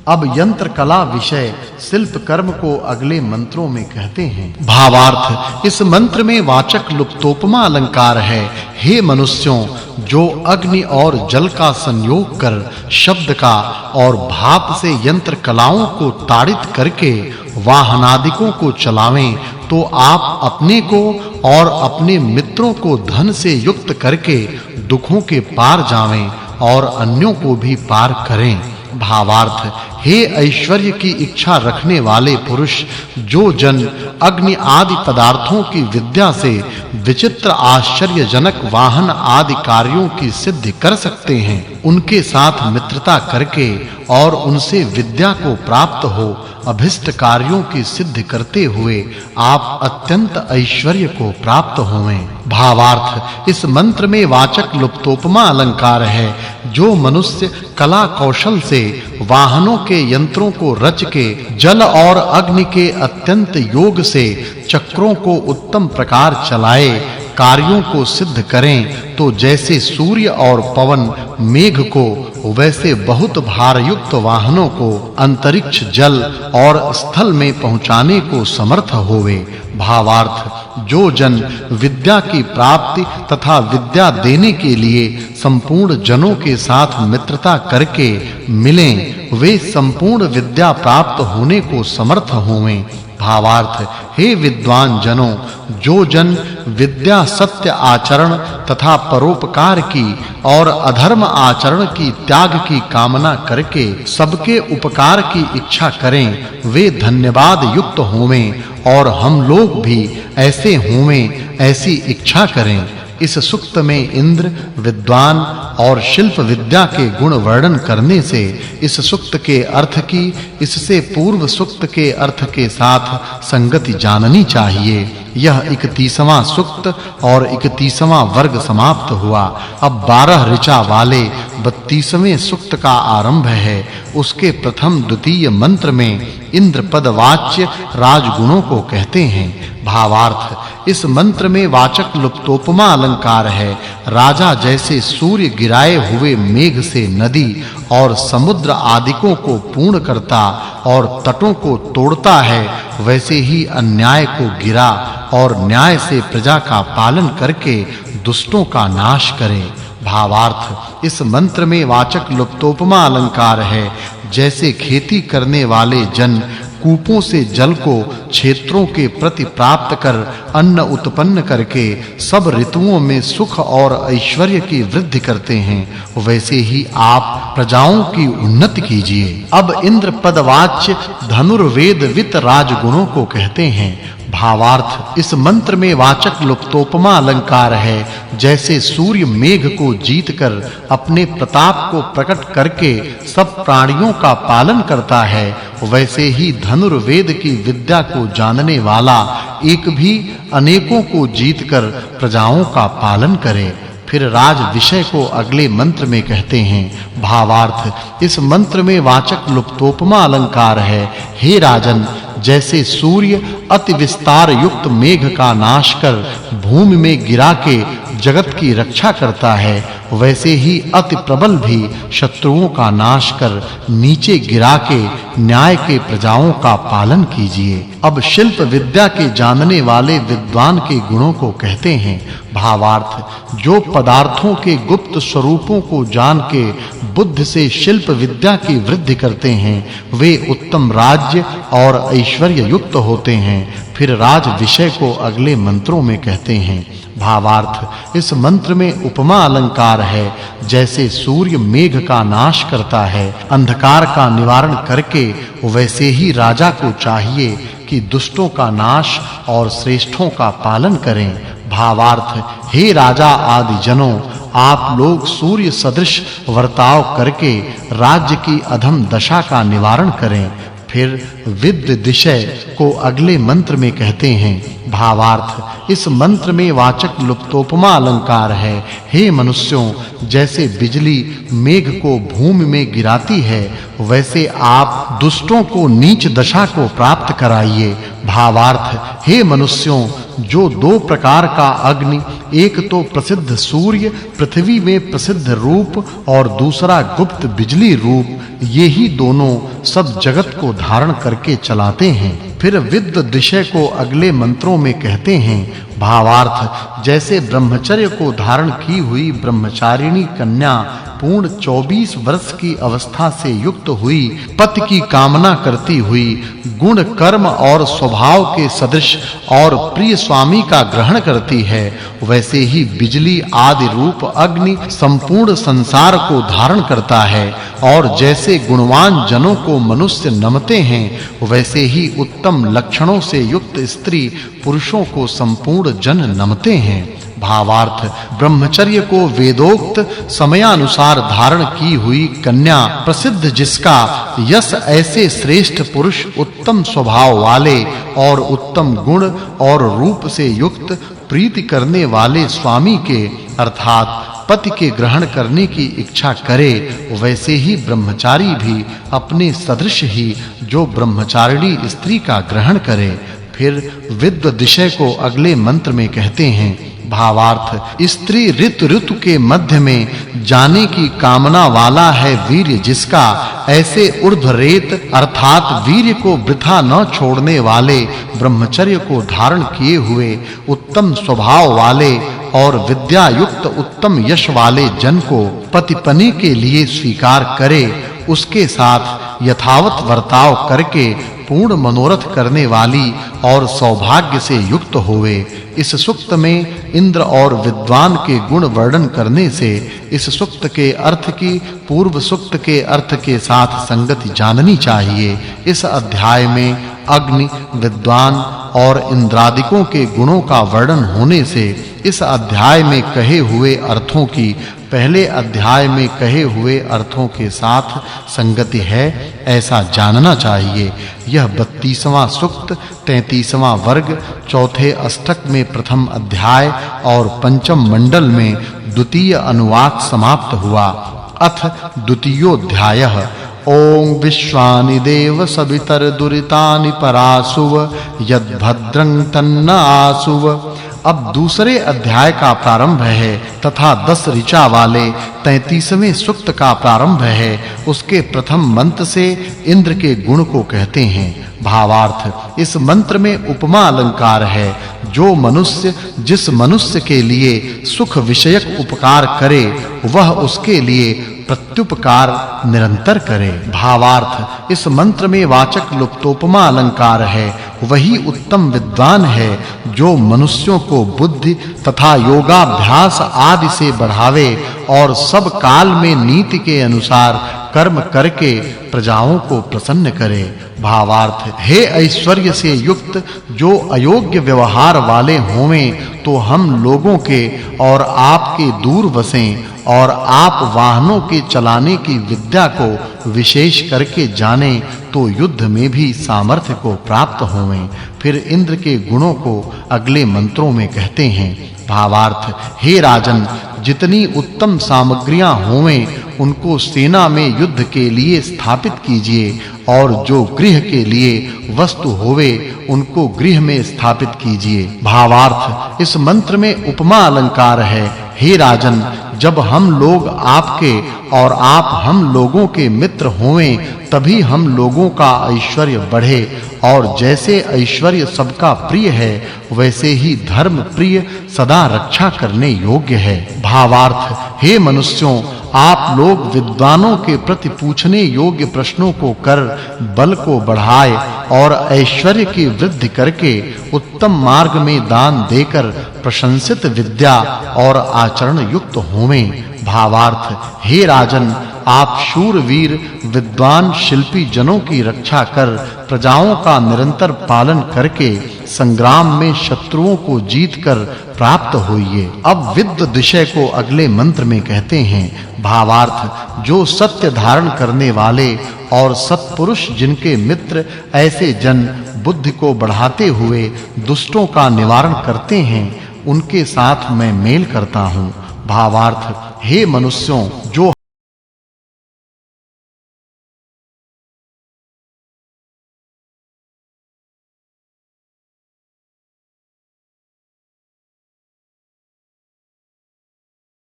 अब यंत्र कला विषय शिल्प कर्म को अगले मंत्रों में कहते हैं। भावार्थ इस मंत्र में वाचक् लुप्तोपमा अलंकार है। हे मनुष्यों, जो अग्नि और जल का संयोग कर शब्द का और भाप से यंत्र कलाओं को ताड़ित करके वाहनादिकों को चलावें, तो आप अपने को और अपने मित्रों को धन से युक्त करके दुखों के पार जावें और अन्यों को भी पार करें। भावार्थ हे ऐश्वर्य की इच्छा रखने वाले पुरुष, जो जन अग्नि आदि पदार्थों की विद्या से विचित्र आश्चर्यजनक वाहन आदि कार्यों की सिद्धि कर सकते हैं, उनके साथ मित्रता करके और उनसे विद्या को प्राप्त हो अभिष्ट कार्यों की सिद्धि करते हुए आप अत्यंत ऐश्वर्य को प्राप्त होवें। भावार्थ इस मंत्र में वाचक् लुप्तोपमा अलंकार है। जो मनुष्य कला कौशल से वाहनों के यंत्रों को रच के जल और अग्नि के अत्यंत योग से चक्रों को उत्तम प्रकार चलाए कार्यों को सिद्ध करें, तो जैसे सूर्य और पवन मेघ को, वैसे बहुत भार युक्त वाहनों को अंतरिक्ष जल और स्थल में पहुंचाने को समर्थ होवे। भावार्थ जो जन विद्या की प्राप्ति तथा विद्या देने के लिए संपूर्ण जनों के साथ मित्रता करके मिलें, वे संपूर्ण विद्या प्राप्त होने को समर्थ होवें। भावार्थ हे विद्वान जनों, जो जन विद्या सत्य आचरण तथा परोपकार की और अधर्म आचरण की त्याग की कामना करके सबके उपकार की इच्छा करें, वे धन्यवाद युक्त होवें और हम लोग भी ऐसे होवें, ऐसी इच्छा करें। इस सुक्त में इंद्र, विद्वान और शिल्प विद्या के गुण वर्णन करने से इस सुक्त के अर्थ की इससे पूर्व सुक्त के अर्थ के साथ संगति जाननी चाहिए। यह 31वां सुक्त और 31वां वर्ग समाप्त हुआ। अब 12 ऋचा वाले 32वें सुक्त का आरंभ है। उसके प्रथम द्वितीय मंत्र में इंद्र पद वाच्य राजगुणों को कहते हैं। भावार्थ इस मंत्र में वाचक् लुप्तोपमा अलंकार है। राजा जैसे सूर्य गिराए हुए मेघ से नदी और समुद्र आदिकों को पूर्ण करता और तटों को तोड़ता है, वैसे ही अन्याय को गिरा और न्याय से प्रजा का पालन करके दुष्टों का नाश करे। भावार्थ इस मंत्र में वाचक् लुप्तोपमा अलंकार है। जैसे खेती करने वाले जन कूपों से जल को क्षेत्रों के प्रति प्राप्त कर अन्न उत्पन्न करके सब ऋतुओं में सुख और ऐश्वर्य की वृद्धि करते हैं, वैसे ही आप प्रजाओं की उन्नति कीजिए। अब इंद्र पदवाच्य धनुर्वेद वित राजगुणों को कहते हैं। भावार्थ इस मंत्र में वाचक् लुप्तोपमा अलंकार है। जैसे सूर्य मेघ को जीतकर अपने प्रताप को प्रकट करके सब प्राणियों का पालन करता है, वैसे ही धनुर्वेद की विद्या को जानने वाला एक भी अनेकों को जीतकर प्रजाओं का पालन करे। फिर राज विषय को अगले मंत्र में कहते हैं। भावार्थ इस मंत्र में वाचक् लुप्तोपमा अलंकार है। हे राजन, जैसे सूर्य अति विस्तार युक्त मेघ का नाश कर भूमि में गिरा के जगत की रक्षा करता है, वैसे ही अति प्रबल भी शत्रुओं का नाश कर नीचे गिरा के न्याय के प्रजाओं का पालन कीजिए। अब शिल्प विद्या के जानने वाले विद्वान के गुणों को कहते हैं। भावार्थ जो पदार्थों के गुप्त स्वरूपों को जान के बुद्धि से शिल्प विद्या की वृद्धि करते हैं, वे उत्तम राज्य और ऐश्वर्य युक्त होते हैं। फिर राज विषय को अगले मंत्रों में कहते हैं। भावार्थ इस मंत्र में उपमा अलंकार है। जैसे सूर्य मेघ का नाश करता है, अंधकार का निवारण करके, वैसे ही राजा को चाहिए कि दुष्टों का नाश और श्रेष्ठों का पालन करें। भावार्थ हे राजा आदि जनों, आप लोग सूर्य सदृश वर्ताव करके राज्य की अधम दशा का निवारण करें। फिर विद्य दिशय को अगले मंत्र में कहते हैं। भावार्थ इस मंत्र में वाचक् लुप्तोपमा अलंकार है। हे मनुष्यों, जैसे बिजली मेघ को भूमि में गिराती है, वैसे आप दुष्टों को नीच दशा को प्राप्त कराइए। भावार्थ हे मनुष्यों, जो दो प्रकार का अग्नि, एक तो प्रसिद्ध सूर्य पृथ्वी में प्रसिद्ध रूप और दूसरा गुप्त बिजली रूप, ये ही दोनों सब जगत को धारण करके चलाते हैं। फिर विद्वद्विषय को अगले मंत्रों में कहते हैं। भावार्थ, जैसे ब्रह्मचर्य को धारण की हुई ब्रह्मचारिणी कन्या पूर्ण 24 वर्ष की अवस्था से युक्त हुई, पति की कामना करती हुई, गुण कर्म और स्वभाव के सदृश और प्रिय स्वामी का ग्रहण करती है, वैसे ही बिजली आदि रूप अग्नि संपूर्ण संसार को धारण करता है। और जैसे गुणवान जनों को मनुष्य नमते हैं, वैसे ही उत्तम लक्षणों से युक्त स्त्री पुरुषों को संपूर्ण जन नमते हैं। भावार्थ, ब्रह्मचर्य को वेदोक्त समयानुसार धारण की हुई कन्या प्रसिद्ध, जिसका यश ऐसे श्रेष्ठ पुरुष उत्तम स्वभाव वाले और उत्तम गुण और रूप से युक्त प्रीति करने वाले स्वामी के अर्थात पति के ग्रहण करने की इच्छा करे, वैसे ही ब्रह्मचारी भी अपने सदृश ही जो ब्रह्मचारिणी स्त्री का ग्रहण करे। फिर विद्वद्विषय को अगले मंत्र में कहते हैं। भावार्थ, स्त्री ऋतु के मध्य में जाने की कामना वाला है वीर्य, जिसका ऐसे ऊर्ध्वरेत अर्थात वीर्य को वृथा न छोड़ने वाले ब्रह्मचर्य को धारण किए हुए उत्तम स्वभाव वाले और विद्या युक्त उत्तम यश वाले जन को पतिपनि के लिए स्वीकार करे, उसके साथ यथावत वर्ताव करके पूर्ण मनोरथ करने वाली और सौभाग्य से युक्त होवे। इस सूक्त में इंद्र और विद्वान के गुण वर्णन करने से इस सूक्त के अर्थ की पूर्व सूक्त के अर्थ के साथ संगति जाननी चाहिए। इस अध्याय में अग्नि, विद्वान और इंद्रादिकों के गुणों का वर्णन होने से इस अध्याय में कहे हुए अर्थों की पहले अध्याय में कहे हुए अर्थों के साथ संगति है, ऐसा जानना चाहिए। यह 32वां सूक्त, 33वां वर्ग, चौथे अष्टक में प्रथम अध्याय और पंचम मंडल में द्वितीय अनुवाक समाप्त हुआ। अथ द्वितीयोऽध्यायः। ओम विश्वानि देव सवितर दुरितानि परासुव यद्भद्रं तन्न आसुव। अब दूसरे अध्याय का प्रारंभ है तथा 10 ऋचा वाले 33वें सूक्त का प्रारंभ है। उसके प्रथम मंत्र से इंद्र के गुण को कहते हैं। भावार्थ, इस मंत्र में उपमा अलंकार है। जो मनुष्य जिस मनुष्य के लिए सुख विषयक उपकार करे, वह उसके लिए प्रत्युपकार निरंतर करे। भावार्थ, इस मंत्र में वाचक् लुप्तोपमा अलंकार है। वही उत्तम विद्वान है जो मनुष्यों को बुद्धि तथा योगाभ्यास आदि से बढ़ावे और सब काल में नीति के अनुसार कर्म करके प्रजाओं को प्रसन्न करे। भावार्थ, हे ऐश्वर्य से युक्त जो अयोग्य व्यवहार वाले होवें, तो हम लोगों के और आपके दूर बसें और आप वाहनों के चलाने की विद्या को विशेष करके जाने, तो युद्ध में भी सामर्थ्य को प्राप्त होवें। फिर इंद्र के गुणों को अगले मंत्रों में कहते हैं। भावार्थ, हे राजन, जितनी उत्तम सामग्रियां होवें, उनको सेना में युद्ध के लिए स्थापित कीजिए, और जो गृह के लिए वस्तु होवे, उनको गृह में स्थापित कीजिए। भावार्थ, इस मंत्र में उपमा अलंकार है। हे राजन, जब हम लोग आपके और आप हम लोगों के मित्र होवें, तभी हम लोगों का ऐश्वर्य बढ़े, और जैसे ऐश्वर्य सबका प्रिय है, वैसे ही धर्म प्रिय सदा रक्षा करने योग्य है। भावार्थ, हे मनुष्यों, आप लोग विद्वानों के प्रति पूछने योग्य प्रश्नों को कर बल को बढ़ाए और ऐश्वर्य की वृद्धि करके उत्तम मार्ग में दान देकर प्रशंसित विद्या और आचरण युक्त होवें। भावार्थ, हे राजन, आप शूरवीर विद्वान शिल्पी जनों की रक्षा कर प्रजाओं का निरंतर पालन करके संग्राम में शत्रुओं को जीतकर प्राप्त होइए। अब विद्वद्विषय को अगले मंत्र में कहते हैं। भावार्थ, जो सत्य धारण करने वाले और सत्पुरुष जिनके मित्र ऐसे जन बुद्धि को बढ़ाते हुए दुष्टों का निवारण करते हैं, उनके साथ मैं मेल करता हूँ। भावार्थ, हे मनुष्यों, जो